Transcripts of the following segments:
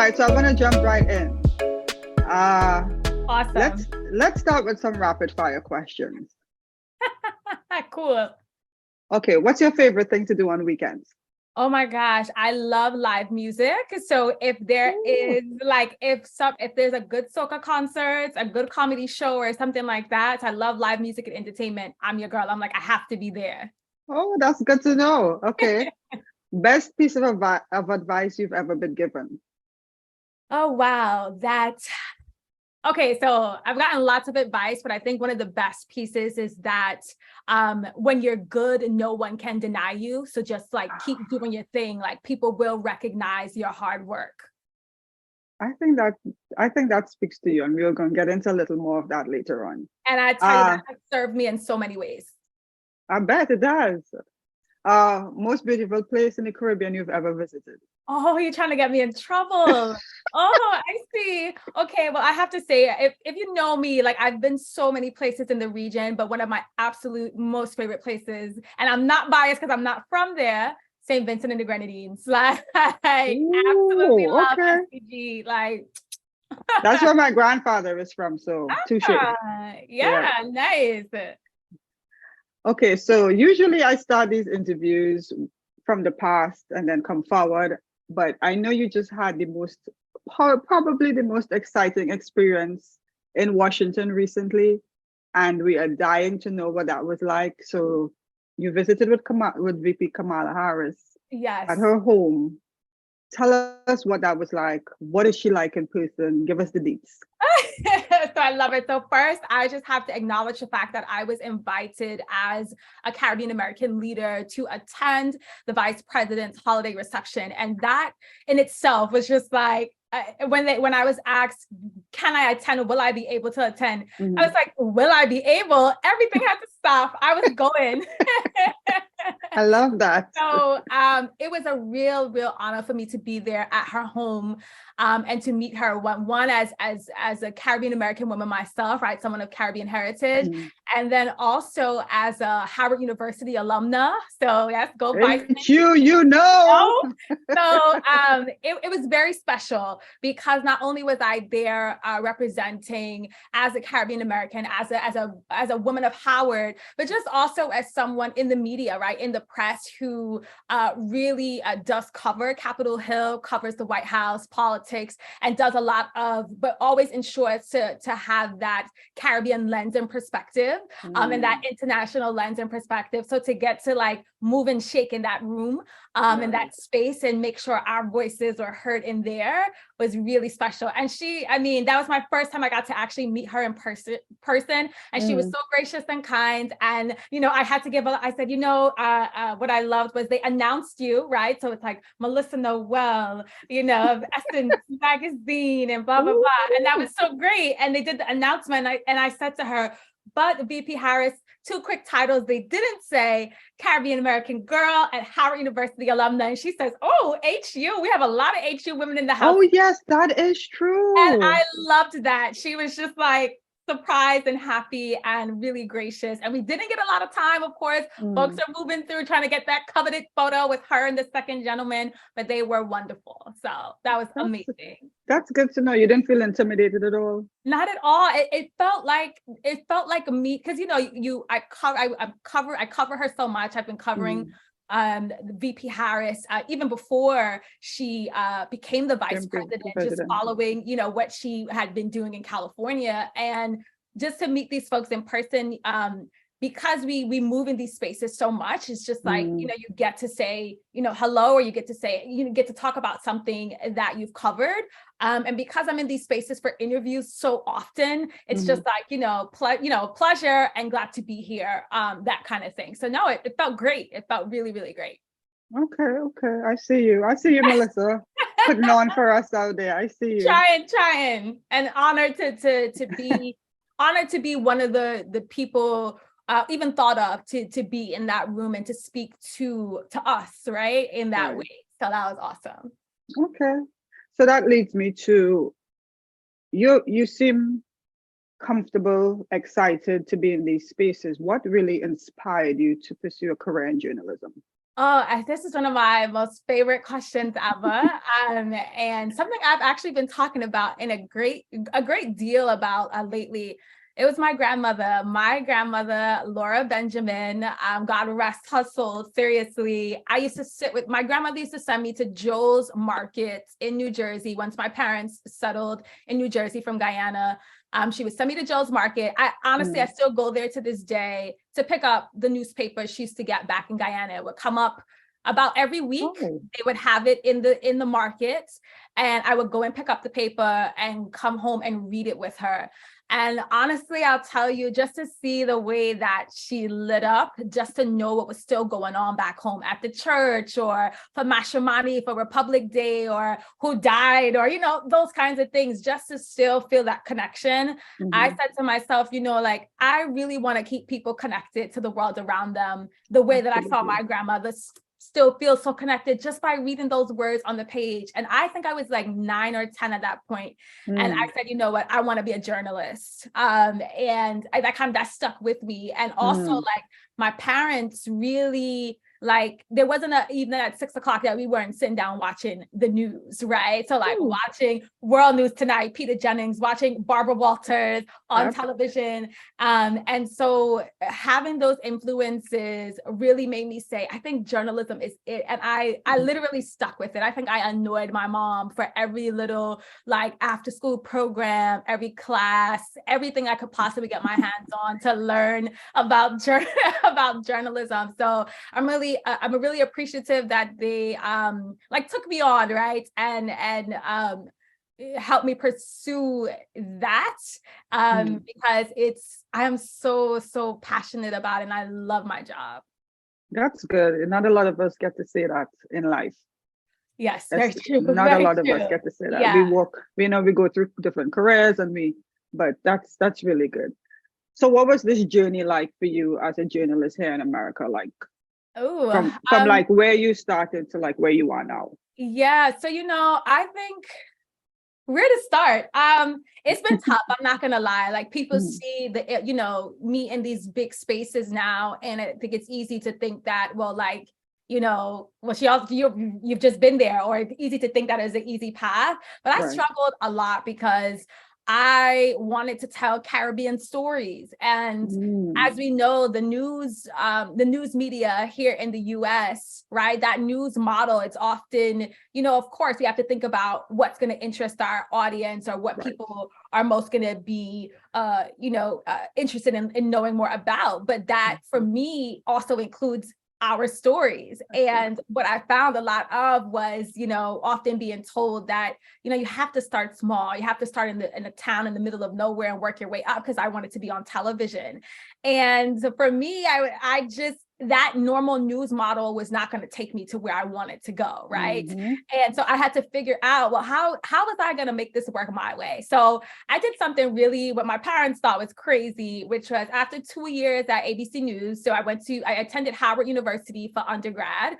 right, so I'm gonna jump right in. Uh, Awesome. let's start with some rapid fire questions. Cool. Okay, what's your favorite thing to do on weekends? Oh my gosh, I love live music. So if there Ooh. is if there's a good soca concert, a good comedy show or something like that, I love live music and entertainment. I'm your girl. I'm like, I have to be there. Oh, that's good to know. Okay. Best piece of advice you've ever been given? Oh wow, okay, so I've gotten lots of advice, but I think one of the best pieces is that when you're good, no one can deny you. So just like keep doing your thing, like people will recognize your hard work. I think that I think that speaks to you, and we're gonna get into a little more of that later on. And I tell you, Uh, that has served me in so many ways. I bet it does. Most beautiful place in the Caribbean you've ever visited? Oh, you're trying to get me in trouble. Oh, I see. Okay, well, I have to say, if you know me, like I've been so many places in the region, but one of my absolute most favorite places, and I'm not biased because I'm not from there, St. Vincent and the Grenadines. Like, I absolutely Ooh, love okay. SPG. Like, That's where my grandfather is from, so touche. Yeah. yeah, nice. Okay, so usually I start these interviews from the past and then come forward, but I know you just had probably the most exciting experience in Washington recently, and we are dying to know what that was like. So you visited with VP Kamala Harris at Yes. her home. Tell us what that was like. What is she like in person? Give us the deets. So I love it. So first, I just have to acknowledge the fact that I was invited as a Caribbean American leader to attend the vice president's holiday reception. And that in itself was just like, when I was asked, can I attend? Will I be able to attend? I was Mhm. like, will I be able? Everything had to stop. I was going. I love that. So it was a real honor for me to be there at her home and to meet her. One as a Caribbean American woman myself, right? Someone of Caribbean heritage, Mm. and then also as a Howard University alumna. So yes, go Bison. Ain't you know. No. So it was very special because not only was I there representing as a Caribbean American, as a woman of Howard, but just also as someone in the media, right, in the press who really does cover Capitol Hill, covers the White House, politics, and does a lot of, but always ensures to have that Caribbean lens and perspective, and that international lens and perspective. So to get to like move and shake in that room, in that space, and make sure our voices were heard in there was really special. And I mean, that was my first time I got to actually meet her in person, and she was so gracious and kind. And I had to I said, what I loved was they announced you, right? So it's like Melissa Noel, of Essence magazine and blah blah Ooh. blah, and that was so great. And they did the announcement, and I said to her, but VP Harris, two quick titles they didn't say: Caribbean American girl and Howard University alumna. And she says, oh, HU, we have a lot of HU women in the house. Oh, yes, that is And true. I loved that. She was just like surprised and happy and really gracious. And we didn't get a lot of time, of course. Folks are moving through trying to get that coveted photo with her and the second gentleman, but they were wonderful. So that was That's amazing. that's good to know. You didn't feel intimidated at all. Not at all. It felt like me, because I cover her so much. I've been covering VP Harris even before she became the vice president, just following what she had been doing in California, and just to meet these folks in person, because we move in these spaces so much. It's just like you get to say hello, or you get to talk about something that you've covered, and because I'm in these spaces for interviews so often, it's just like pleasure and glad to be here, that kind of thing. So no, it felt great. It felt really great. Okay. I see you, Melissa, putting on for us out there. I see you. Trying, and honored to be honored to be one of the people even thought of to be in that room and to speak to us, right, in that way. So that was awesome. Okay. So that leads me to you seem comfortable, excited to be in these spaces. What really inspired you to pursue a career in journalism? This is one of my most favorite questions ever, and something I've actually been talking about in a great deal about lately. It was my grandmother, Laura Benjamin. God rest her soul. Seriously, I used to sit with my grandmother. Used to send me to Joel's Market in New Jersey once my parents settled in New Jersey from Guyana. She would send me to Joel's Market. I honestly, I still go there to this day to pick up the newspaper she used to get back in Guyana. It would come up about every week. They would have it in the market, and I would go and pick up the paper and come home and read it with her. And honestly, I'll tell you, just to see the way that she lit up, just to know what was still going on back home at the church, or for Mashramani, for Republic Day, or who died, or, those kinds of things, just to still feel that connection. I said to myself, like, I really want to keep people connected to the world around them, the way that I saw my grandmother still feel so connected just by reading those words on the page. And I think I was like 9 or 10 at that point. And I said, you know what, I want to be a journalist. And that stuck with me. And also like my parents really, like, there wasn't an evening at 6 o'clock that we weren't sitting down watching the news, right? So like watching World News Tonight, Peter Jennings, watching Barbara Walters on television. And so having those influences really made me say, I think journalism is it. And I literally stuck with it. I think I annoyed my mom for every little like after school program, every class, everything I could possibly get my hands on to learn about journalism. So I'm really appreciative that they took me on, right, and helped me pursue that because I am so passionate about it, and I love my job. That's good. Not a lot of us get to say that in life. Yes, very true. Not a lot of us get to say that. We work, we go through different careers, but that's really good. So what was this journey like for you as a journalist here in America? Like, from like where you started to like where you are now? Yeah, so I think where to start. It's been tough. I'm not gonna lie. Like people see me in these big spaces now, and I think it's easy to think that, you've just been there, or it's easy to think that is an easy path. But I struggled a lot because I wanted to tell Caribbean stories. And as we know, the news media here in the US, right, that news model, it's often, of course, we have to think about what's going to interest our audience, or what people are most going to be, interested in knowing more about. But that for me also includes our stories. And what I found a lot of was, often being told that, you have to start small. You have to start in a town in the middle of nowhere and work your way up, because I wanted to be on television. And so for me, I just, that normal news model was not going to take me to where I wanted to go, right? And so I had to figure out, well, how was I going to make this work my way? So I did something really what my parents thought was crazy, which was after 2 years at ABC News. So I attended Howard University for undergrad,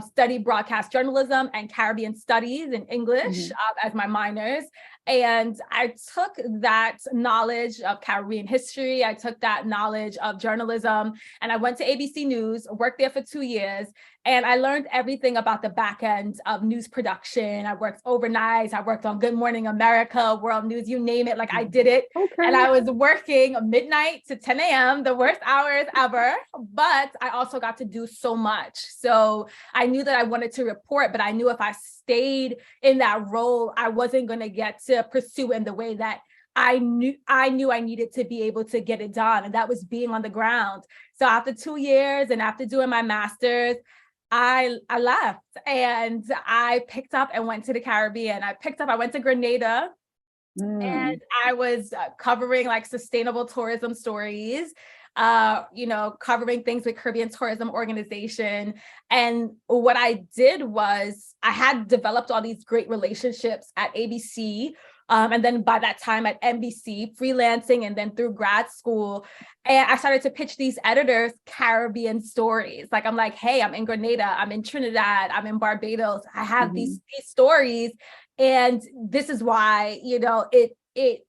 studied broadcast journalism and Caribbean studies in English as my minors. And I took that knowledge of Caribbean history, I took that knowledge of journalism, and I went to ABC News, worked there for 2 years, and I learned everything about the back end of news production. I worked overnight, I worked on Good Morning America, World News, you name it, like I did it. And I was working midnight to 10 a.m., the worst hours ever, but I also got to do so much. So I knew that I wanted to report, but I knew if I stayed in that role, I wasn't going to get to pursue in the way that I knew I needed to be able to get it done. And that was being on the ground. So after 2 years and after doing my master's, I left and I picked up and went to the Caribbean. I went to Grenada, and I was covering like sustainable tourism stories, covering things with Caribbean Tourism Organization. And what I did was I had developed all these great relationships at ABC. And then by that time at NBC, freelancing, and then through grad school. And I started to pitch these editors Caribbean stories. Like, I'm like, hey, I'm in Grenada, I'm in Trinidad, I'm in Barbados. I have these stories. And this is why, it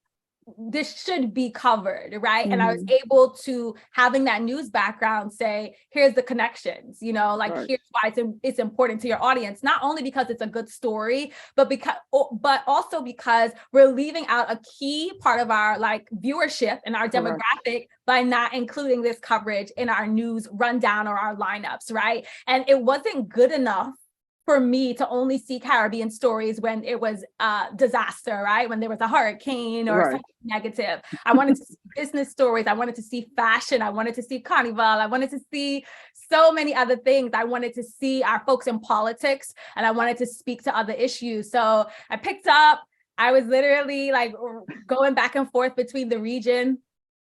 this should be covered, right? And I was Mhm. able to, having that news background, say, here's the connections, you know, like Right. here's why it's important to your audience, not only because it's a good story, but also because we're leaving out a key part of our like viewership and our Correct. demographic by not including this coverage in our news rundown or our lineups, right? And it wasn't good enough for me to only see Caribbean stories when it was a disaster, right? When there was a hurricane or Right. something negative. I wanted to see business stories. I wanted to see fashion. I wanted to see carnival. I wanted to see so many other things. I wanted to see our folks in politics, and I wanted to speak to other issues. So I picked up, I was literally like going back and forth between the region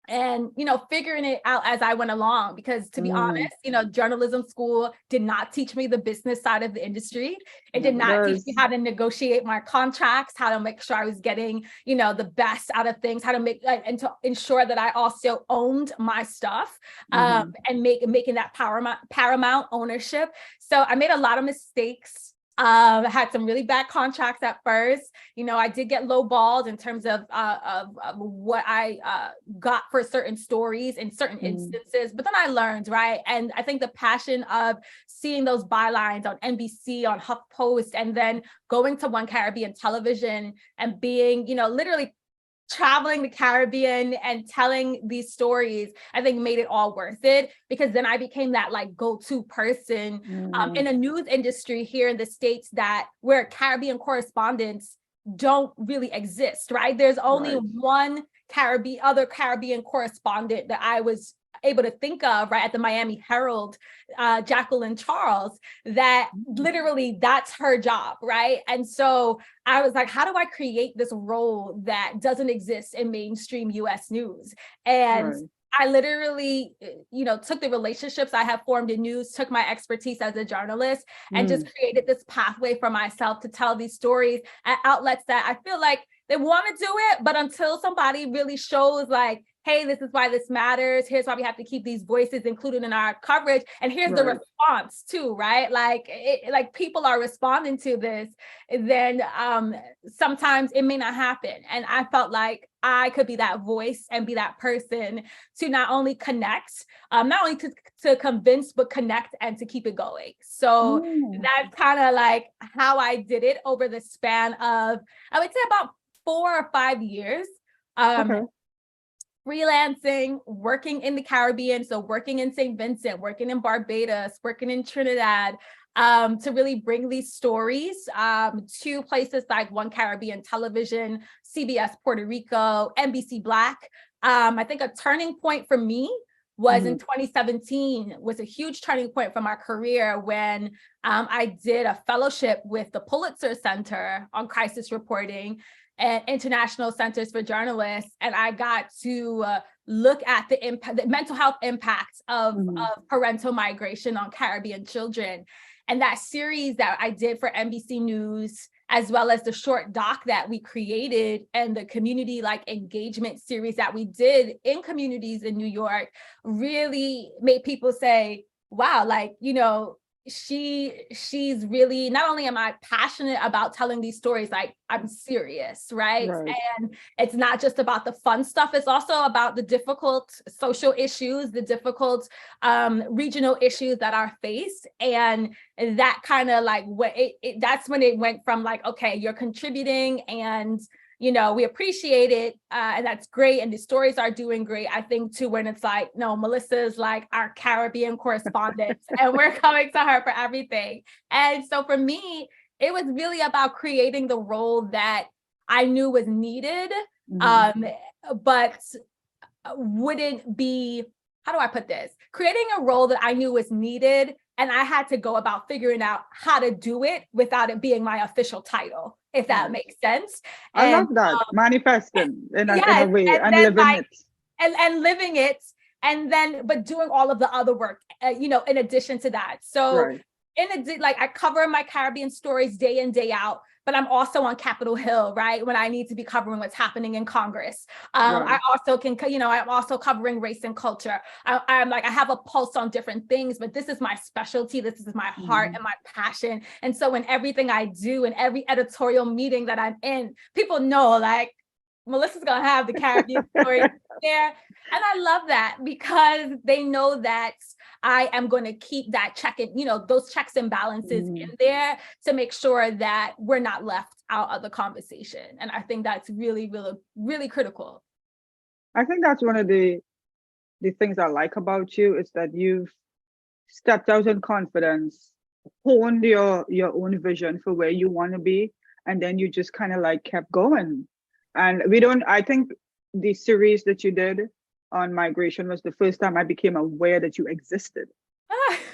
and, you know, figuring it out as I went along, because to be honest, you know, journalism school did not teach me the business side of the industry. It did Never not teach does. me how to negotiate my contracts, how to make sure I was getting, you know, the best out of things, how to make, like, and to ensure that I also owned my stuff, Mhm. and making that paramount ownership. So I made a lot of mistakes. I had some really bad contracts at first. You know, I did get lowballed in terms of what I got for certain stories in certain instances, but then I learned, right? And I think the passion of seeing those bylines on NBC, on HuffPost, and then going to One Caribbean Television and being, you know, literally traveling the Caribbean and telling these stories, I think made it all worth it, because then I became that like go-to person in a news industry here in the States that where Caribbean correspondents don't really exist, right? There's only Right. one other Caribbean correspondent that I was able to think of, right, at the Miami Herald, Jacqueline Charles, that literally that's her job, right? And so I was like, how do I create this role that doesn't exist in mainstream US news? And Right. I literally, you know, took the relationships I have formed in news, took my expertise as a journalist, and just created this pathway for myself to tell these stories at outlets that I feel like they want to do it, but until somebody really shows like, hey, this is why this matters. Here's why we have to keep these voices included in our coverage. And here's the Right. response too, right? Like, like people are responding to this, then sometimes it may not happen. And I felt like I could be that voice and be that person to not only connect, not only to convince, but connect and to keep it going. So that's kind of like how I did it over the span of, I would say, about 4 or 5 years. Okay. Freelancing, working in the Caribbean, so working in St. Vincent, working in Barbados, working in Trinidad, to really bring these stories to places like One Caribbean Television, CBS Puerto Rico, NBC Black. I think a turning point for me was in 2017, was a huge turning point for my career when I did a fellowship with the Pulitzer Center on crisis reporting and International Centers for Journalists. And I got to look at the impact, the mental health impacts of parental migration on Caribbean children. And that series that I did for NBC News, as well as the short doc that we created and the community like engagement series that we did in communities in New York, really made people say, wow, like, you know, she's really, not only am I passionate about telling these stories, like I'm serious, right? And it's not just about the fun stuff, it's also about the difficult social issues, the difficult regional issues that are faced. And that kind of like that's when it went from like, okay, you're contributing and you know, we appreciate it, and that's great, and the stories are doing great, I think, to when it's like, no, Melissa is like our Caribbean correspondent, and we're coming to her for everything. And so for me, it was really about creating the role that I knew was needed, but wouldn't be, how do I put this? Creating a role that I knew was needed, and I had to go about figuring out how to do it without it being my official title, if that makes sense. I And love that. Manifesting in a yes, way and and then living like, it. and living it, and then but doing all of the other work, you know, in addition to that. So like I cover my Caribbean stories day in, day out, but I'm also on Capitol Hill, right? When I need to be covering what's happening in Congress. I also can, you know, I'm also covering race and culture. I'm like, I have a pulse on different things, but this is my specialty. This is my heart and my passion. And so in everything I do, in every editorial meeting that I'm in, people know like, Melissa's gonna have the Caribbean story there. And I love that because they know that I am going to keep that those checks and balances in there to make sure that we're not left out of the conversation. And I think that's really, really, really critical. I think that's one of the things I like about you is that you've stepped out in confidence, honed your own vision for where you want to be, and then you just kind of like kept going. And I think the series that you did on migration was the first time I became aware that you existed.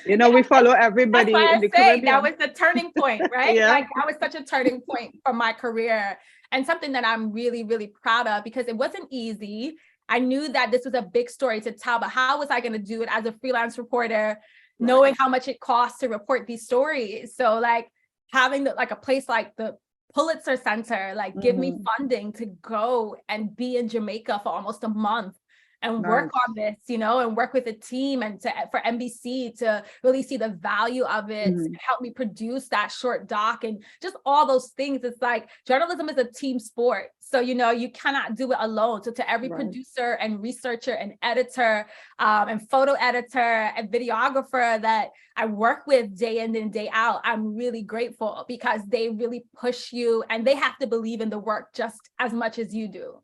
We follow everybody in the Caribbean. That was the turning point, right? Yeah. Like that was such a turning point for my career and something that I'm really, really proud of because it wasn't easy. I knew that this was a big story to tell, but how was I going to do it as a freelance reporter, knowing how much it costs to report these stories? So like having a place like the Pulitzer Center, like give me funding to go and be in Jamaica for almost a month and work on this, and work with a team and for NBC to really see the value of it, help me produce that short doc and just all those things. It's like journalism is a team sport. So, you cannot do it alone. So to every producer and researcher and editor and photo editor and videographer that I work with day in and day out, I'm really grateful because they really push you and they have to believe in the work just as much as you do.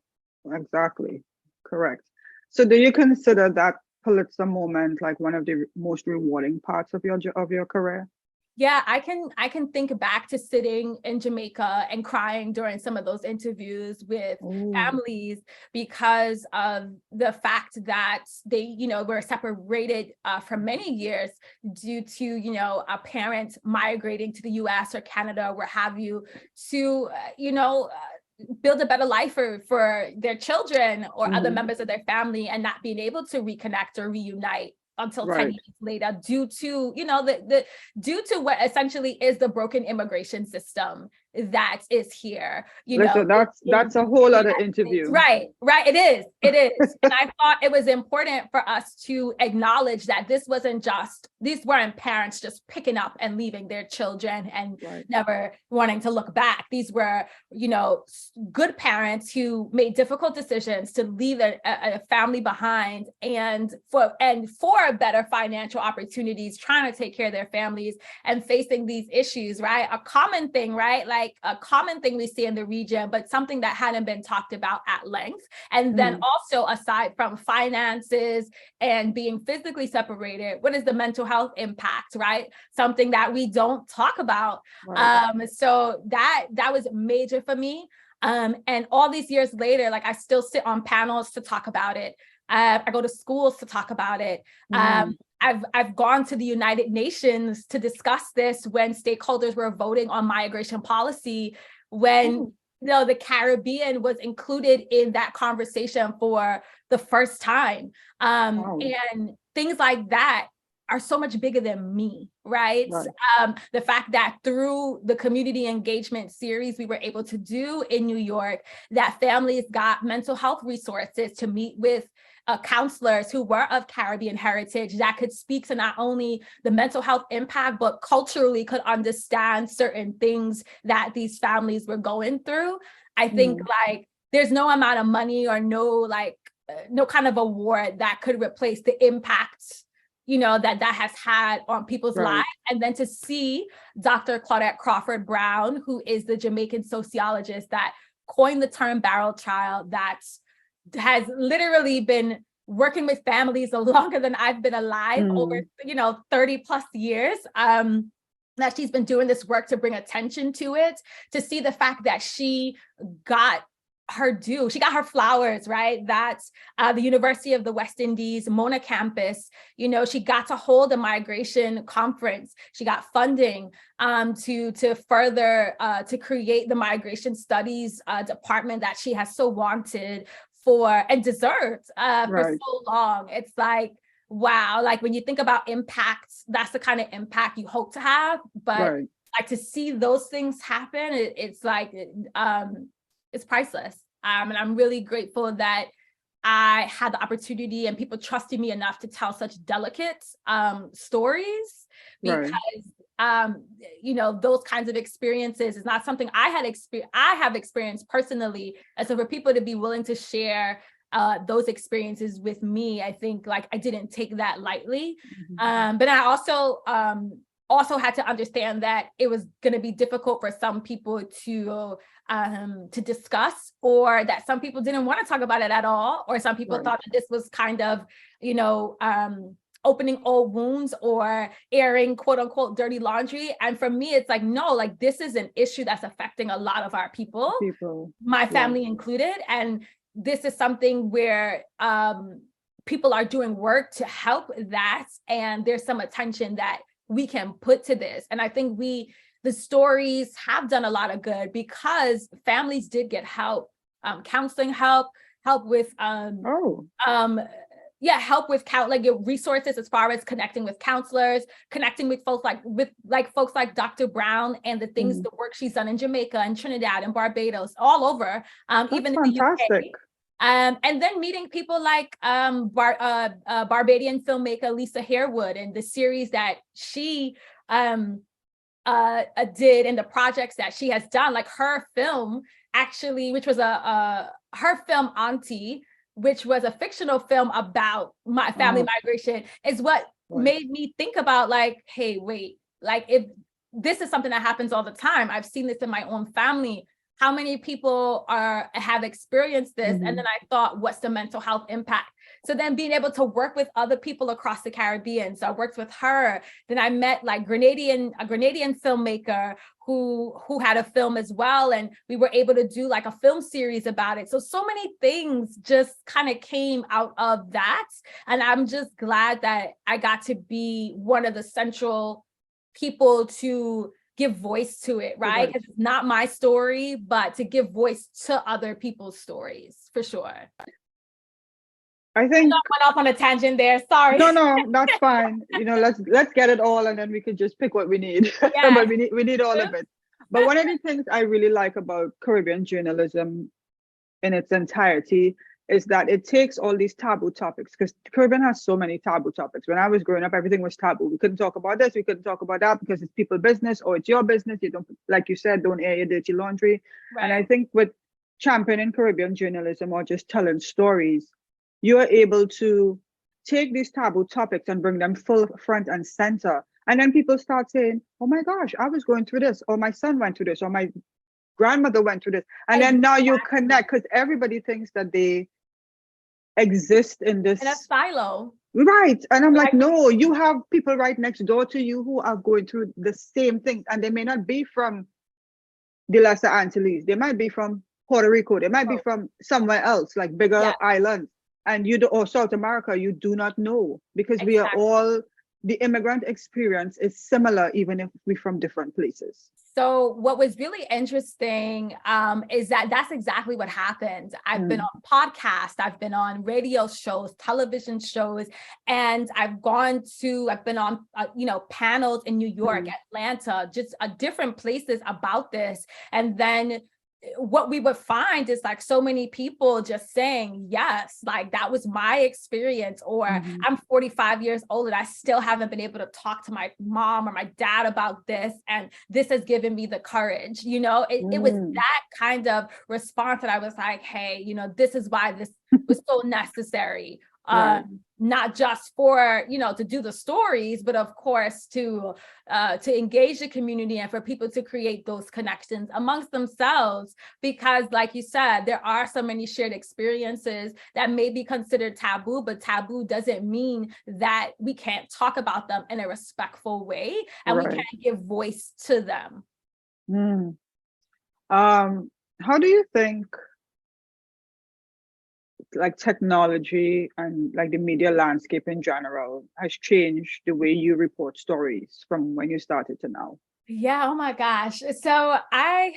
Exactly. Correct. So do you consider that Pulitzer moment like one of the most rewarding parts of your career? Yeah, I can think back to sitting in Jamaica and crying during some of those interviews with families because of the fact that they, were separated for many years due to, a parent migrating to the US or Canada, where have you, to, build a better life for their children or other members of their family and not being able to reconnect or reunite until 10 years later due to, due to what essentially is the broken immigration system that is here. Listen, that's a whole other interview. Right. It is. And I thought it was important for us to acknowledge that these weren't parents just picking up and leaving their children and never wanting to look back. These were, good parents who made difficult decisions to leave a family behind and for better financial opportunities, trying to take care of their families and facing these issues, right? A common thing, right? Like a common thing we see in the region, but something that hadn't been talked about at length. And then also aside from finances and being physically separated, what is the mental health impact, right? Something that we don't talk about. So that was major for me. And all these years later, like I still sit on panels to talk about it. I go to schools to talk about it. I've gone to the United Nations to discuss this when stakeholders were voting on migration policy, when the Caribbean was included in that conversation for the first time. And things like that are so much bigger than me, right? The fact that through the community engagement series we were able to do in New York, that families got mental health resources to meet with counselors who were of Caribbean heritage that could speak to not only the mental health impact, but culturally could understand certain things that these families were going through. I think like there's no amount of money or no kind of award that could replace the impact that has had on people's lives. And then to see Dr. Claudette Crawford Brown, who is the Jamaican sociologist that coined the term barrel child, that has literally been working with families longer than I've been alive, over 30 plus years, that she's been doing this work to bring attention to it, to see the fact that she got her due. She got her flowers, right? That's the University of the West Indies, Mona campus. She got to hold a migration conference. She got funding to further to create the migration studies department that she has so wanted for and deserved for so long. It's like, wow, like when you think about impact, that's the kind of impact you hope to have. But like to see those things happen, it's like, it's priceless. And I'm really grateful that I had the opportunity and people trusted me enough to tell such delicate stories, because you know, those kinds of experiences is not something I have experienced personally. And so for people to be willing to share those experiences with me, I think like I didn't take that lightly. But I also had to understand that it was going to be difficult for some people to discuss, or that some people didn't want to talk about it at all, or some people thought that this was kind of, you know, opening old wounds or airing quote unquote dirty laundry. And for me, it's like, no, like this is an issue that's affecting a lot of our people. My family included. And this is something where people are doing work to help that. And there's some attention that we can put to this. And I think the stories have done a lot of good because families did get help, counseling help with help with resources as far as connecting with counselors, connecting with folks like Dr. Brown and the things, the work she's done in Jamaica and Trinidad and Barbados, all over, even in the UK. And then meeting people like Barbadian filmmaker Lisa Harewood, and the series that she did and the projects that she has done, like her film actually, which was her film Auntie, which was a fictional film about my family migration, is what made me think about like, hey, wait, like if this is something that happens all the time, I've seen this in my own family. How many people have experienced this? And then I thought, what's the mental health impact? So then being able to work with other people across the Caribbean. So I worked with her. Then I met like a Grenadian filmmaker who had a film as well. And we were able to do like a film series about it. So many things just kind of came out of that. And I'm just glad that I got to be one of the central people to give voice to it, right? Because it's not my story, but to give voice to other people's stories, for sure. I think I went off on a tangent there. Sorry. No, that's fine. You know, let's get it all, and then we can just pick what we need. Yeah. But we need all of it. But one of the things I really like about Caribbean journalism in its entirety is that it takes all these taboo topics, because the Caribbean has so many taboo topics. When I was growing up, everything was taboo. We couldn't talk about this, we couldn't talk about that, because it's people's business or it's your business. You don't, like you said, don't air your dirty laundry. Right. And I think with championing Caribbean journalism or just telling stories, you are able to take these taboo topics and bring them full front and center. And then people start saying, oh my gosh, I was going through this, or my son went through this, or my grandmother went through this. And then now you connect, because everybody thinks that they exist in this in a silo, right? And I'm like, no, you have people right next door to you who are going through the same things, and they may not be from the Lesser Antilles, they might be from Puerto Rico, they might be from somewhere else, like bigger islands, and or South America. You do not know, because we are all, the immigrant experience is similar, even if we're from different places. So what was really interesting is that that's exactly what happened. I've been on podcasts, I've been on radio shows, television shows, and I've been on, panels in New York, Atlanta, just different places about this. And then what we would find is like so many people just saying, yes, like that was my experience, or I'm 45 years old and I still haven't been able to talk to my mom or my dad about this, and this has given me the courage. You know, it was that kind of response that I was like, hey, you know, this is why this was so necessary. Not just for, to do the stories, but of course to engage the community and for people to create those connections amongst themselves. Because like you said, there are so many shared experiences that may be considered taboo, but taboo doesn't mean that we can't talk about them in a respectful way, and we can't give voice to them. How do you think like technology and like the media landscape in general has changed the way you report stories from when you started to now? Yeah, oh my gosh. So I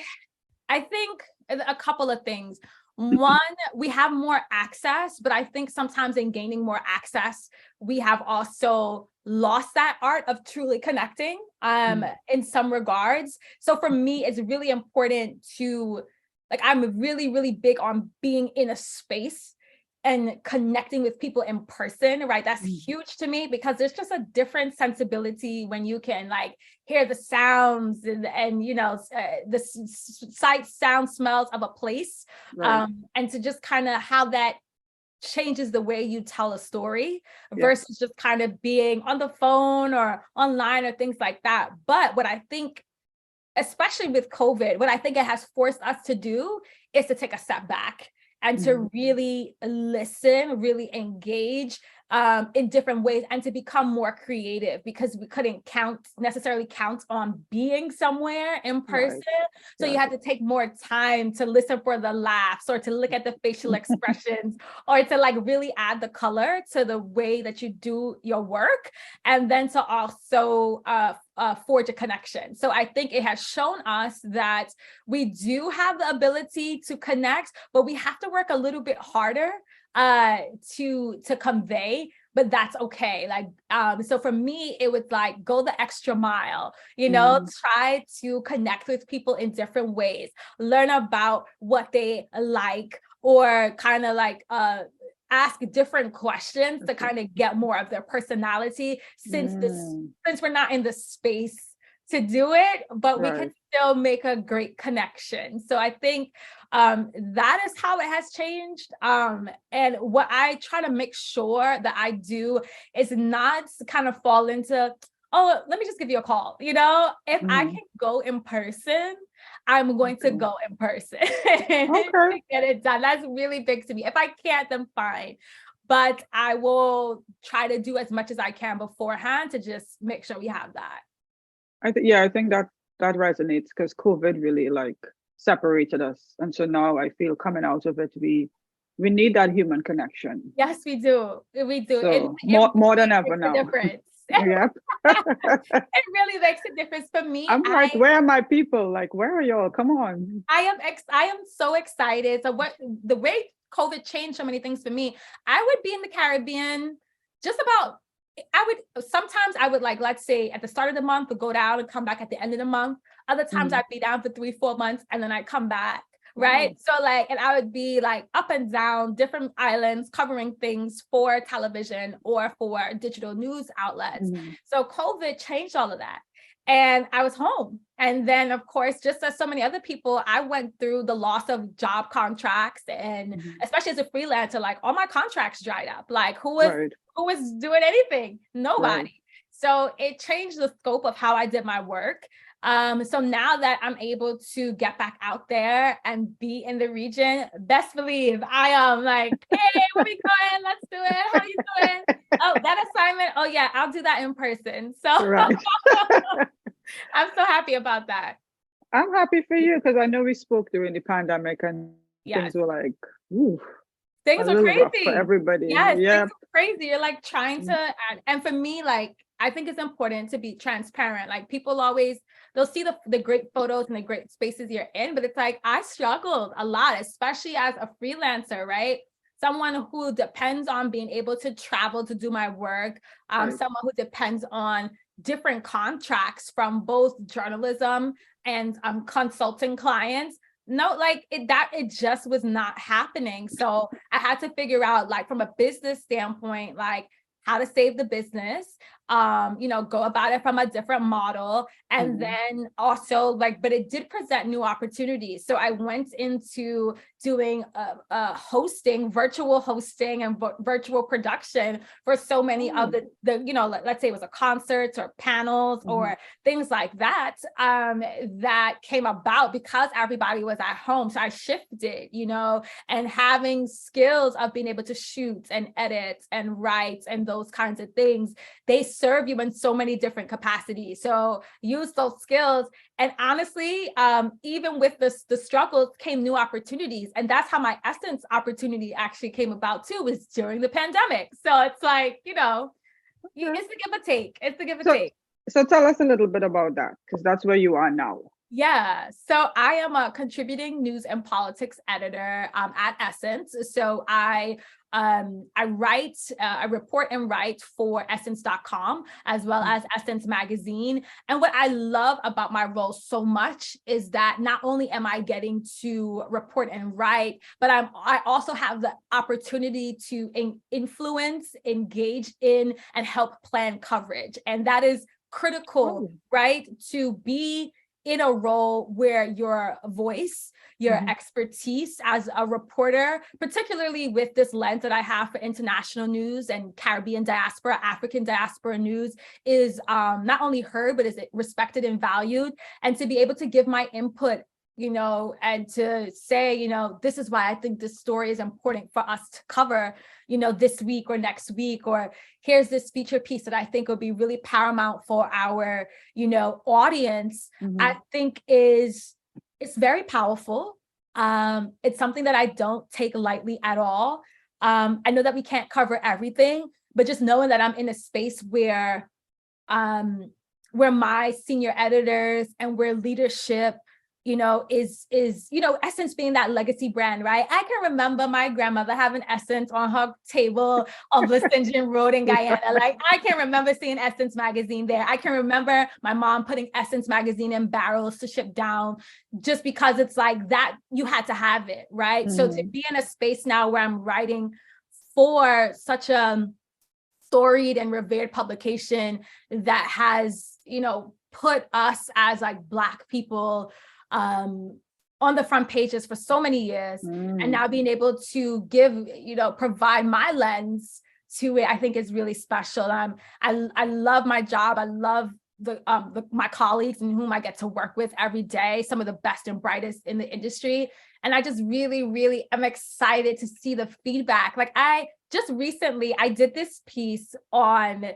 think a couple of things. One, we have more access, but I think sometimes in gaining more access, we have also lost that art of truly connecting in some regards. So for me, it's really important to, like, I'm really, really big on being in a space and connecting with people in person, right? That's huge to me, because there's just a different sensibility when you can like hear the sounds and you know, the sight, sound, smells of a place. Right. And to just kind of how that changes the way you tell a story versus just kind of being on the phone or online or things like that. But what I think, especially with COVID, what I think it has forced us to do is to take a step back and to really listen, really engage in different ways, and to become more creative, because we couldn't necessarily count on being somewhere in person. Right. So you had to take more time to listen for the laughs, or to look at the facial expressions, or to like really add the color to the way that you do your work, and then to also forge a connection. So I think it has shown us that we do have the ability to connect, but we have to work a little bit harder to convey, but that's okay. Like, so for me, it was like, go the extra mile, you know, try to connect with people in different ways, learn about what they like, or kind of like, ask different questions to kind of get more of their personality, since we're not in the space to do it, but we can still make a great connection. So I think that is how it has changed. And what I try to make sure that I do is not kind of fall into, oh, let me just give you a call. You know, if I can go in person, I'm going to go in person to get it done. That's really big to me. If I can't, then fine. But I will try to do as much as I can beforehand to just make sure we have that. I think that resonates, because COVID really like separated us. And so now I feel coming out of it, we need that human connection. Yes, we do. We do. So more than ever now. Difference. Yep. It really makes a difference for me. I'm like, where are my people? Like, where are y'all? Come on. I am so excited. So the way COVID changed so many things for me, I would be in the Caribbean sometimes I would like, let's say at the start of the month, go down and come back at the end of the month. Other times I'd be down for 3-4 months and then I'd come back. Right. So like, and I would be like up and down different islands, covering things for television or for digital news outlets. So COVID changed all of that. And I was home. And then, of course, just as so many other people, I went through the loss of job contracts. And especially as a freelancer, like all my contracts dried up. Like who was doing anything? Nobody. Right. So it changed the scope of how I did my work. So now that I'm able to get back out there and be in the region, best believe I am like, hey, where we going? Let's do it. How you doing? Oh, that assignment. Oh yeah, I'll do that in person. So I'm so happy about that. I'm happy for you, because I know we spoke during the pandemic and things were like, ooh. Things are crazy for everybody. Yes, things are crazy. You're like trying to, and for me, like, I think it's important to be transparent. Like people always, they'll see the great photos and the great spaces you're in, but it's like, I struggled a lot, especially as a freelancer, right? Someone who depends on being able to travel to do my work, someone who depends on different contracts from both journalism and consulting clients. No, like it just was not happening. So I had to figure out, like, from a business standpoint, like how to save the business, go about it from a different model. And then also like, but it did present new opportunities. So I went into doing virtual hosting and virtual production for so many of the let's say it was a concerts or panels or things like that, that came about because everybody was at home. So I shifted, and having skills of being able to shoot and edit and write and those kinds of things, they serve you in so many different capacities. So use those skills. And honestly, even with the struggles came new opportunities. And that's how my Essence opportunity actually came about too, was during the pandemic. So it's like, it's the give and take. It's the give and take. So tell us a little bit about that, because that's where you are now. Yeah, so I am a contributing news and politics editor at Essence. So I write, I report and write for essence.com as well as Essence Magazine. And what I love about my role so much is that not only am I getting to report and write, but I also have the opportunity to influence, engage in, and help plan coverage. And that is critical, right? To be in a role where your voice, your expertise as a reporter, particularly with this lens that I have for international news and Caribbean diaspora, African diaspora news, is not only heard, but is respected and valued. And to be able to give my input, and to say, this is why I think this story is important for us to cover, this week or next week, or here's this feature piece that I think will be really paramount for our, audience, I think it's very powerful. It's something that I don't take lightly at all. I know that we can't cover everything, but just knowing that I'm in a space where my senior editors and where leadership is Essence being that legacy brand, right? I can remember my grandmother having Essence on her table of La St. John Road in Guyana. Like, I can remember seeing Essence magazine there. I can remember my mom putting Essence magazine in barrels to ship down, just because it's like that, you had to have it, right? So to be in a space now where I'm writing for such a storied and revered publication that has, put us as like Black people on the front pages for so many years, and now being able to give, provide my lens to it, I think is really special. I love my job. I love my colleagues and whom I get to work with every day, some of the best and brightest in the industry. And I just really, really am excited to see the feedback. Like, I just recently, I did this piece on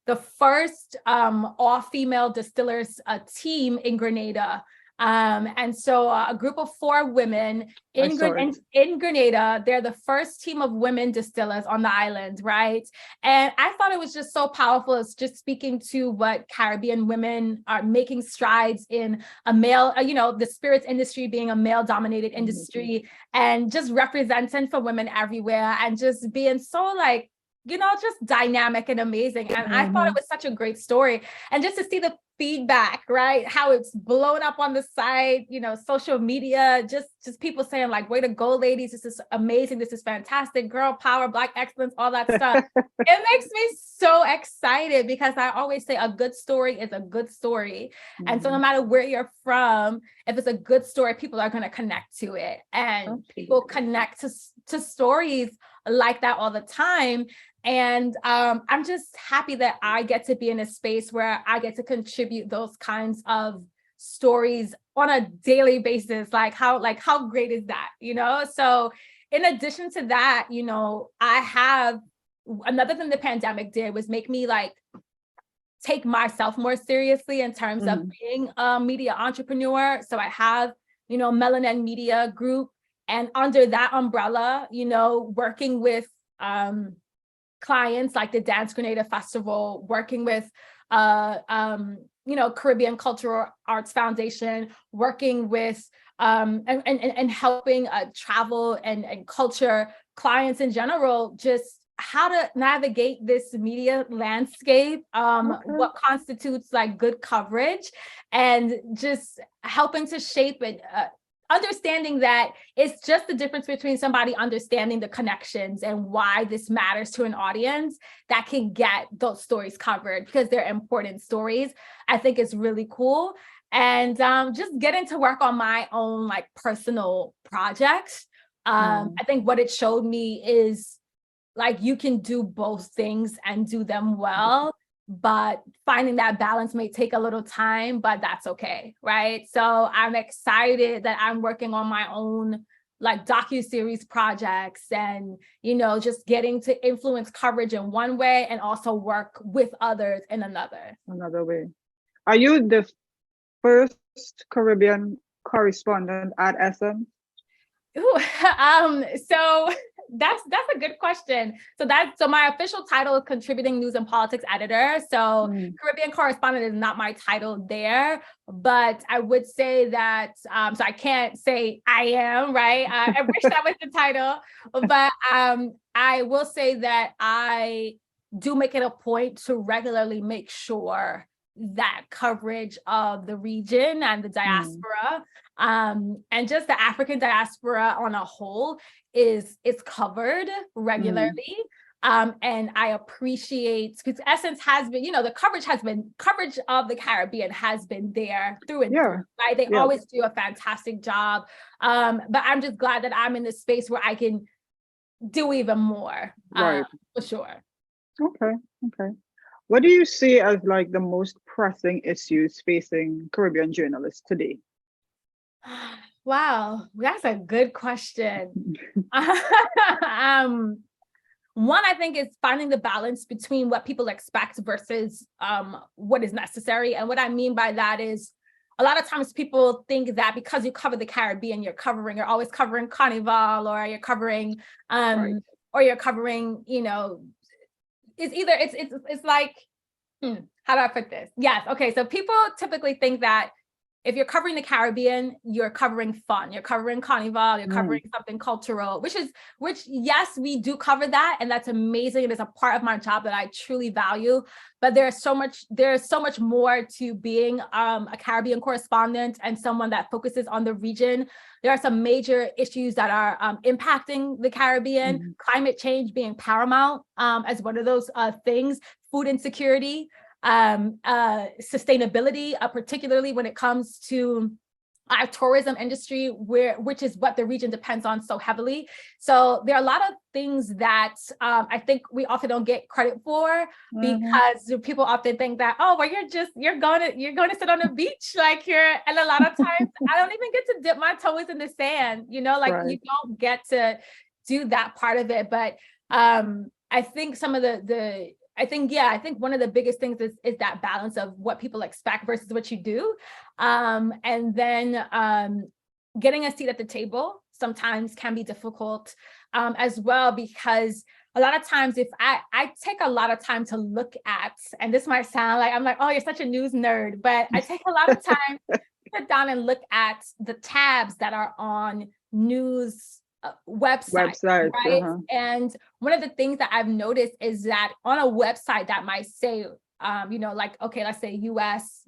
the first all-female distillers team in Grenada. And so a group of 4 women in Grenada, they're the first team of women distillers on the island, right? And I thought it was just so powerful. It's just speaking to what Caribbean women are making strides in a male, the spirits industry being a male-dominated industry, and just representing for women everywhere, and just being so like, just dynamic and amazing. And I thought it was such a great story. And just to see the feedback, right? How it's blown up on the site, social media, just people saying like, way to go, ladies. This is amazing. This is fantastic. Girl power, Black excellence, all that stuff. It makes me so excited, because I always say a good story is a good story. And so no matter where you're from, if it's a good story, people are going to connect to it. And people connect to stories like that all the time. And I'm just happy that I get to be in a space where I get to contribute those kinds of stories on a daily basis. Like how great is that, So in addition to that, I have another thing the pandemic did was make me like take myself more seriously in terms of being a media entrepreneur. So I have, Mel&N Media Group, and under that umbrella, working with clients like the Dance Grenada Festival, working with Caribbean Cultural Arts Foundation, working with and helping travel and culture clients in general, just how to navigate this media landscape, what constitutes like good coverage, and just helping to shape it. Understanding that it's just the difference between somebody understanding the connections and why this matters to an audience that can get those stories covered, because they're important stories. I think it's really cool. And just getting to work on my own like personal projects. I think what it showed me is like, you can do both things and do them well. But finding that balance may take a little time, but that's okay, right? So I'm excited that I'm working on my own like docuseries projects, and just getting to influence coverage in one way and also work with others in another way. Are you the first Caribbean correspondent at Essence? So that's a good question. So my official title is contributing news and politics editor. So Caribbean correspondent is not my title there, but I would say that, so I can't say I am, right? I wish that was the title, but I will say that I do make it a point to regularly make sure that coverage of the region and the diaspora, and just the African diaspora on a whole is covered regularly. And I appreciate, because Essence has been, the coverage of the Caribbean has been there through and through, right? They always do a fantastic job. But I'm just glad that I'm in this space where I can do even more, right? For sure. Okay. What do you see as like the most pressing issues facing Caribbean journalists today? Wow, that's a good question. One, I think, is finding the balance between what people expect versus what is necessary. And what I mean by that is, a lot of times people think that because you cover the Caribbean, you're always covering Carnival, or you're covering, right. Or you're covering, it's like, how do I put this? Yes. Okay. So people typically think that if you're covering the Caribbean, you're covering fun, you're covering Carnival, you're covering something cultural, which yes, we do cover that. And that's amazing. It is a part of my job that I truly value, but there's so much more to being a Caribbean correspondent and someone that focuses on the region. There are some major issues that are impacting the Caribbean, climate change being paramount as one of those things, food insecurity, sustainability, particularly when it comes to our tourism industry, which is what the region depends on so heavily. So there are a lot of things that I think we often don't get credit for, because people often think that, oh, well, you're going to sit on the beach, and a lot of times I don't even get to dip my toes in the sand, you don't get to do that part of it. But I think some of I think one of the biggest things is that balance of what people expect versus what you do. And then getting a seat at the table sometimes can be difficult as well, because a lot of times if I take a lot of time to look at, and this might sound like I'm like, oh, you're such a news nerd, but I take a lot of time to sit down and look at the tabs that are on news websites, right? And one of the things that I've noticed is that on a website that might say, okay, let's say US,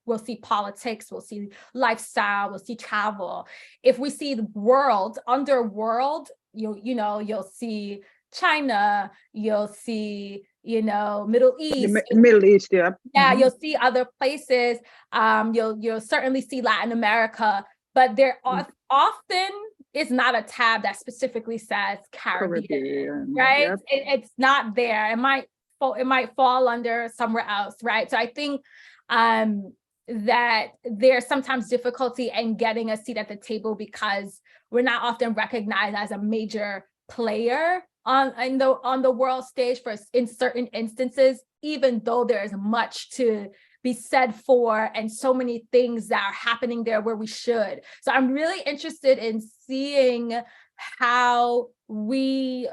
we'll see politics, we'll see lifestyle, we'll see travel. If we see the world, under world, you'll see China, you'll see, Middle East. Middle East, yeah. Yeah, you'll see other places. You'll certainly see Latin America, but there often is not a tab that specifically says Caribbean, right? Yep. It's not there. It might fall under somewhere else, right? So I think that there's sometimes difficulty in getting a seat at the table because we're not often recognized as a major player on the world stage in certain instances, even though there is much to be said for and so many things that are happening there where we should. So I'm really interested in seeing how the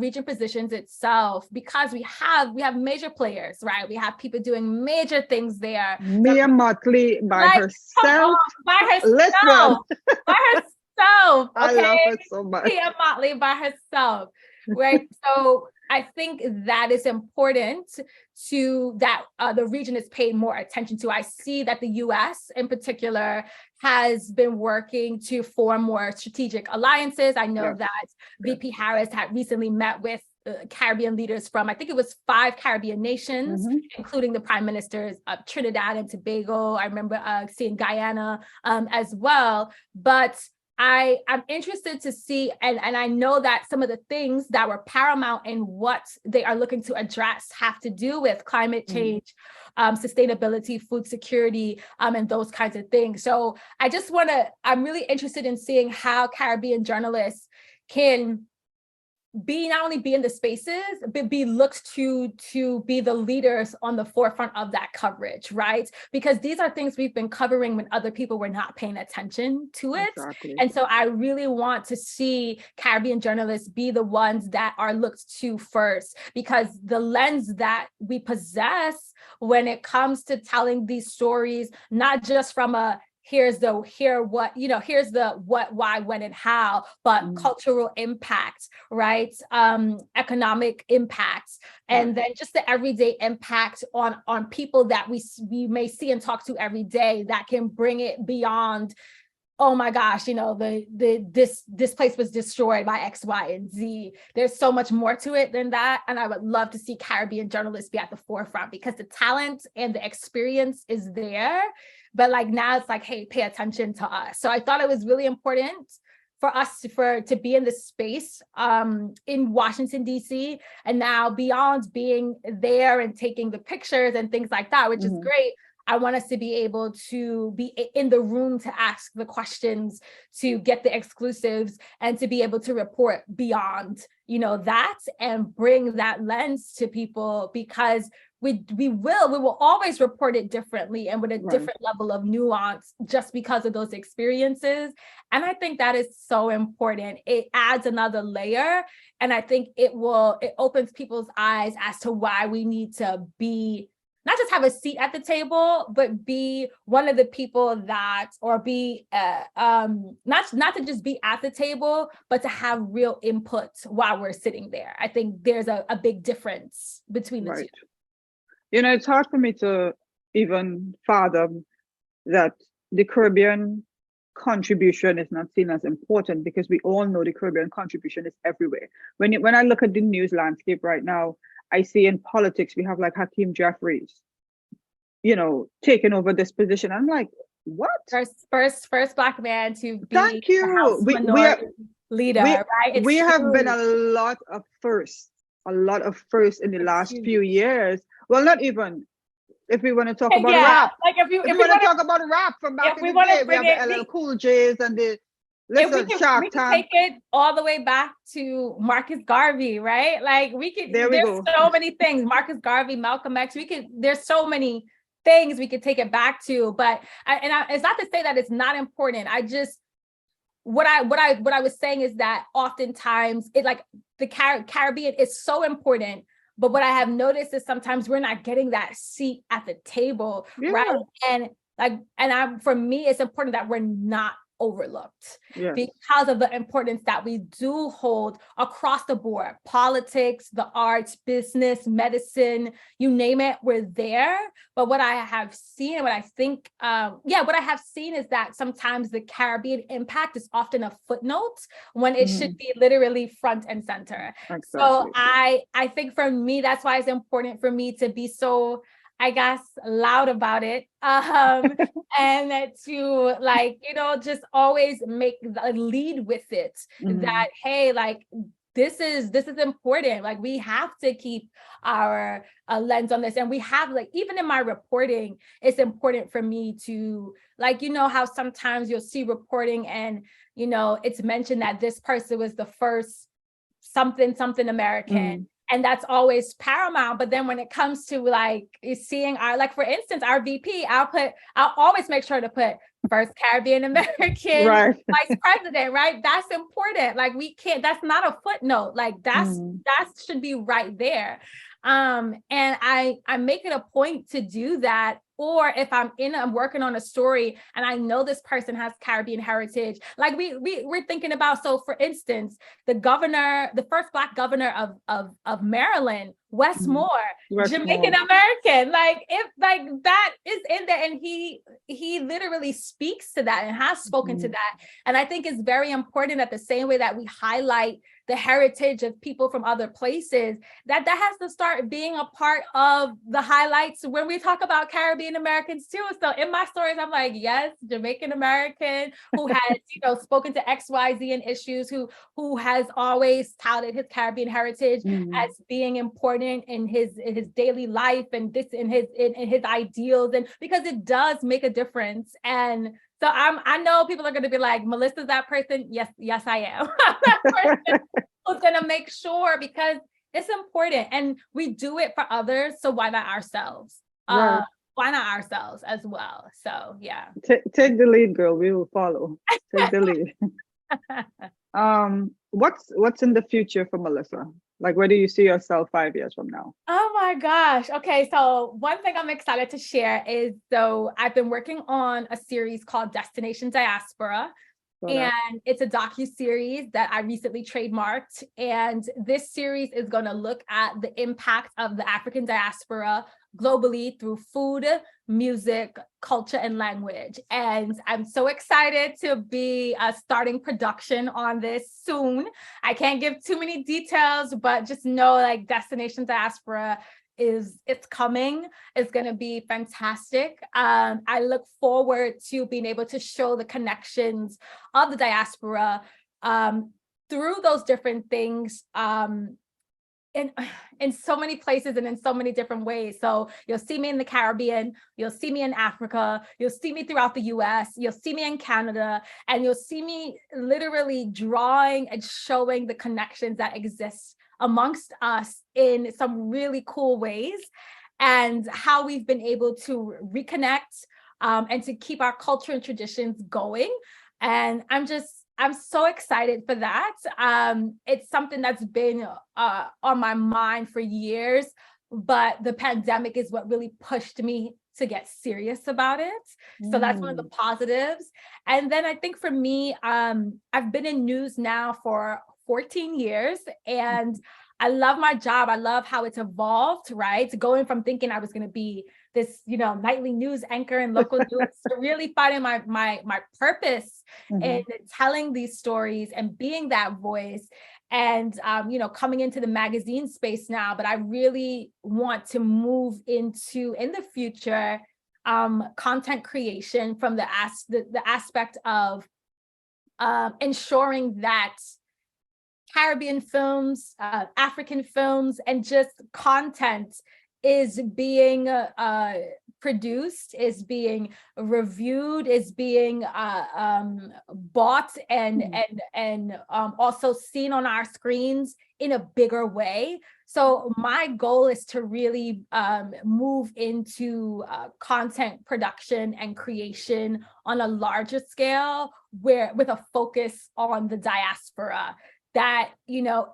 region positions itself, because we have major players, right? We have people doing major things there. Mia Motley by herself. By herself. I love her so much. Mia Motley by herself, right? So I think that is important that the region is paid more attention to. I see that the US in particular has been working to form more strategic alliances. I know that VP Harris had recently met with Caribbean leaders from, I think it was 5 Caribbean nations, including the prime ministers of Trinidad and Tobago. I remember seeing Guyana as well. But I'm interested to see, and I know that some of the things that were paramount in what they are looking to address have to do with climate change, sustainability, food security, and those kinds of things. So I'm really interested in seeing how Caribbean journalists can not only be in the spaces, but be looked to be the leaders on the forefront of that coverage, right? Because these are things we've been covering when other people were not paying attention to it. Exactly. And so I really want to see Caribbean journalists be the ones that are looked to first, because the lens that we possess when it comes to telling these stories, not just from a here's the what, why, when, and how, but cultural impact, right? Economic impacts, and then just the everyday impact on people that we may see and talk to every day, that can bring it beyond, oh my gosh, this place was destroyed by X, Y, and Z. There's so much more to it than that. And I would love to see Caribbean journalists be at the forefront, because the talent and the experience is there. But like now it's like, hey, pay attention to us. So I thought it was really important for us to be in this space in Washington, D.C. And now beyond being there and taking the pictures and things like that, which is great, I want us to be able to be in the room to ask the questions, to get the exclusives, and to be able to report beyond, that, and bring that lens to people, because we will always report it differently and with a different level of nuance, just because of those experiences. And I think that is so important. It adds another layer. And I think it opens people's eyes as to why we need to be, not just have a seat at the table, but be one of the people that, or be not to just be at the table, but to have real input while we're sitting there. I think there's a big difference between the two. It's hard for me to even fathom that the Caribbean contribution is not seen as important, because we all know the Caribbean contribution is everywhere. When I look at the news landscape right now, I see in politics, we have like Hakeem Jeffries, taking over this position. I'm like, what? First Black man to be Thank you. House minority leader, right? We have been a lot of firsts in the last few years. Well, not even. If we want to talk about rap, like if we want to talk about rap from back in the day, we have the LL Cool J's and the Shark Tank. Take it all the way back to Marcus Garvey, right? Like there's so many things. Marcus Garvey, Malcolm X. There's so many things we could take it back to. But it's not to say that it's not important. I just what I was saying is that oftentimes the Caribbean is so important. But what I have noticed is sometimes we're not getting that seat at the table, right? And for me, it's important that we're not overlooked because of the importance that we do hold across the board: politics, the arts, business, medicine, you name it, we're there. But what I have seen and what I think, what I have seen is that sometimes the Caribbean impact is often a footnote when it should be literally front and center. Exactly. So I think for me, that's why it's important for me to be so, I guess, loud about it, and to just always lead with it, that, hey, this is important. We have to keep our lens on this. And we have, even in my reporting, it's important for me to, how sometimes you'll see reporting and, it's mentioned that this person was the first something American. And that's always paramount. But then when it comes to seeing for instance, our VP, I'll always make sure to put first Caribbean American vice president, right? That's important. We can't, that's not a footnote. That should be right there. And I make it a point to do that. Or if I'm working on a story and I know this person has Caribbean heritage, we're thinking about, so for instance, the first Black governor of Maryland, Wes Moore, Jamaican American, if that is in there, and he literally speaks to that and has spoken to that. And I think it's very important that the same way that we highlight the heritage of people from other places, that has to start being a part of the highlights when we talk about Caribbean Americans too. So in my stories, I'm like, yes, Jamaican American who has, spoken to XYZ and issues, who has always touted his Caribbean heritage as being important in his daily life and this in his ideals, and because it does make a difference. And So I know people are going to be like, Melissa's that person. Yes, I am. I'm that person who's going to make sure, because it's important and we do it for others. So why not ourselves? Right. Why not ourselves as well? So yeah. Take the lead, girl. We will follow. Take the lead. What's in the future for Melissa? Like, where do you see yourself 5 years from now? Oh my gosh. Okay. So one thing I'm excited to share is, so I've been working on a series called Destination Diaspora. And it's a docu-series that I recently trademarked. And this series is going to look at the impact of the African diaspora globally through food, music, culture, and language. And I'm so excited to be starting production on this soon. I can't give too many details, but just know, like, Destination Diaspora it's coming. It's going to be fantastic. I look forward to being able to show the connections of the diaspora through those different things in so many places and in so many different ways. So you'll see me in the Caribbean, you'll see me in Africa, you'll see me throughout the US, you'll see me in Canada, and you'll see me literally drawing and showing the connections that exist amongst us in some really cool ways, and how we've been able to reconnect and to keep our culture and traditions going. And I'm so excited for that. It's something that's been on my mind for years, but the pandemic is what really pushed me to get serious about it. So that's one of the positives. And then I think for me, I've been in news now for 14 years, and I love my job. I love how it's evolved, right? Going from thinking I was going to be this, nightly news anchor and local news, to really finding my purpose in telling these stories and being that voice. And, coming into the magazine space now, but I really want to move into, in the future, content creation from the aspect of ensuring that Caribbean films, African films, and just content is being produced, is being reviewed, is being bought and also seen on our screens in a bigger way. So my goal is to really move into content production and creation on a larger scale, with a focus on the diaspora. That,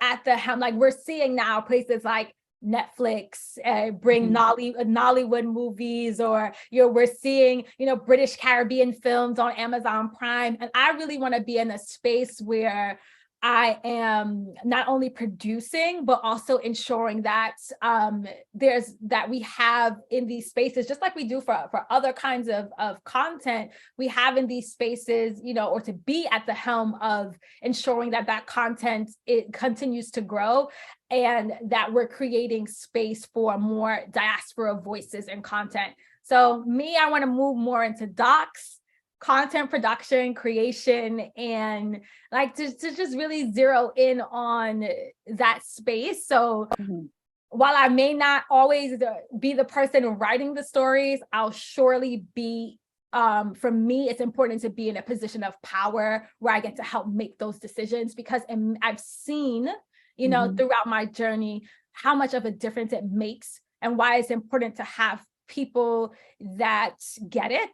at the helm, like we're seeing now places like Netflix bring Nollywood movies, or we're seeing British Caribbean films on Amazon Prime. And I really want to be in a space where I am not only producing, but also ensuring that that we have in these spaces, just like we do for other kinds of content, we have in these spaces, or to be at the helm of ensuring that content, it continues to grow, and that we're creating space for more diaspora voices and content. So I want to move more into docs, content production, creation, and like to just really zero in on that space. So while I may not always be the person writing the stories, I'll surely be, for me, it's important to be in a position of power where I get to help make those decisions, because I've seen, throughout my journey, how much of a difference it makes, and why it's important to have people that get it.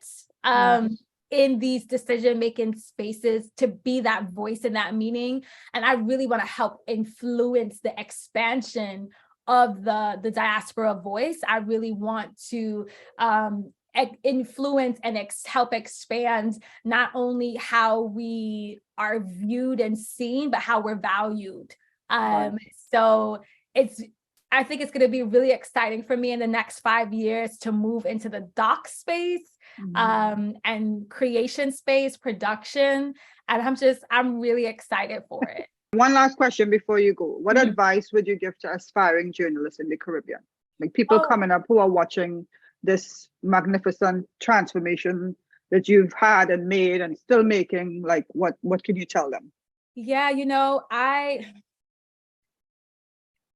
In these decision-making spaces, to be that voice and that meaning. And I really want to help influence the expansion of the diaspora voice. I really want to influence and help expand not only how we are viewed and seen, but how we're valued. So I think it's going to be really exciting for me in the next 5 years to move into the doc space, and creation space, production. And I'm really excited for it. One last question before you go. What advice would you give to aspiring journalists in the Caribbean? Like people coming up who are watching this magnificent transformation that you've had and made and still making, like what can you tell them? Yeah,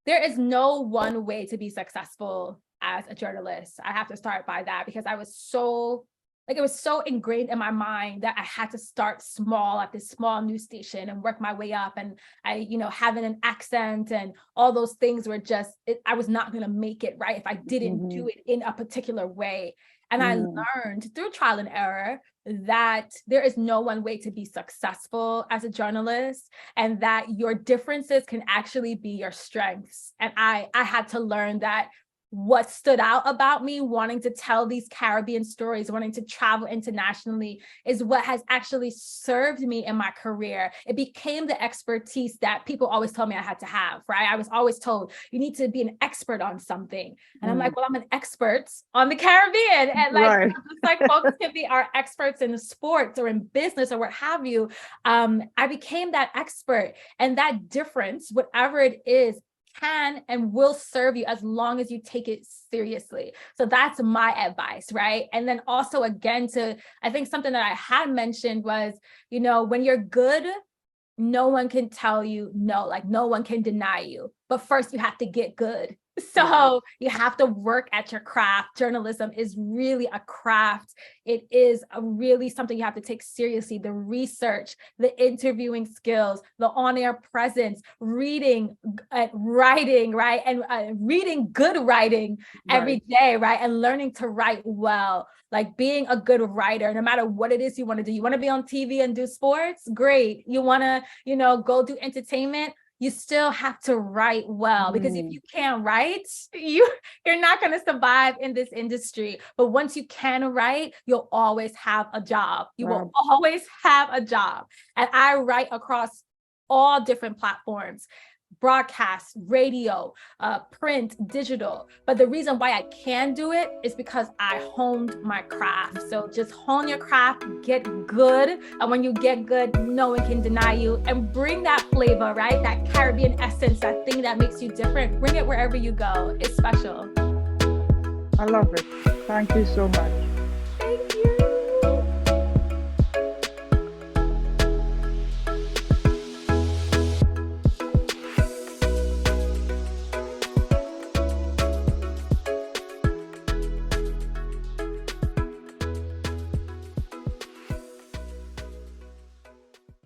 there is no one way to be successful as a journalist. I have to start by that, because I was so like, it was so ingrained in my mind that I had to start small at this small news station and work my way up. And I, having an accent and all those things were just, I was not going to make it, right, if I didn't do it in a particular way. And I learned through trial and error that there is no one way to be successful as a journalist, and that your differences can actually be your strengths. And I had to learn that what stood out about me wanting to tell these Caribbean stories, wanting to travel internationally, is what has actually served me in my career. It became the expertise that people always told me I had to have, right? I was always told, you need to be an expert on something. And I'm like, well, I'm an expert on the Caribbean. And like, just like folks can be our experts in sports or in business or what have you. I became that expert, and that difference, whatever it is, can and will serve you as long as you take it seriously. So that's my advice, right? And then also, again, I think something that I had mentioned was, when you're good, no one can tell you no, like no one can deny you. But first you have to get good. So you have to work at your craft. Journalism is really a craft. It is really something you have to take seriously. The research, the interviewing skills, the on-air presence, reading, writing, right? And reading good writing every day, right? And learning to write well, like being a good writer, no matter what it is you want to do. You want to be on TV and do sports? Great. You want to, go do entertainment? You still have to write well, because if you can't write, you're not going to survive in this industry. But once you can write, you'll always have a job. You will always have a job. And I write across all different platforms: broadcast, radio, print, digital. But the reason why I can do it is because I honed my craft. So just hone your craft, get good. And when you get good, no one can deny you. And bring that flavor, right? That Caribbean essence, that thing that makes you different. Bring it wherever you go. It's special. I love it. Thank you so much.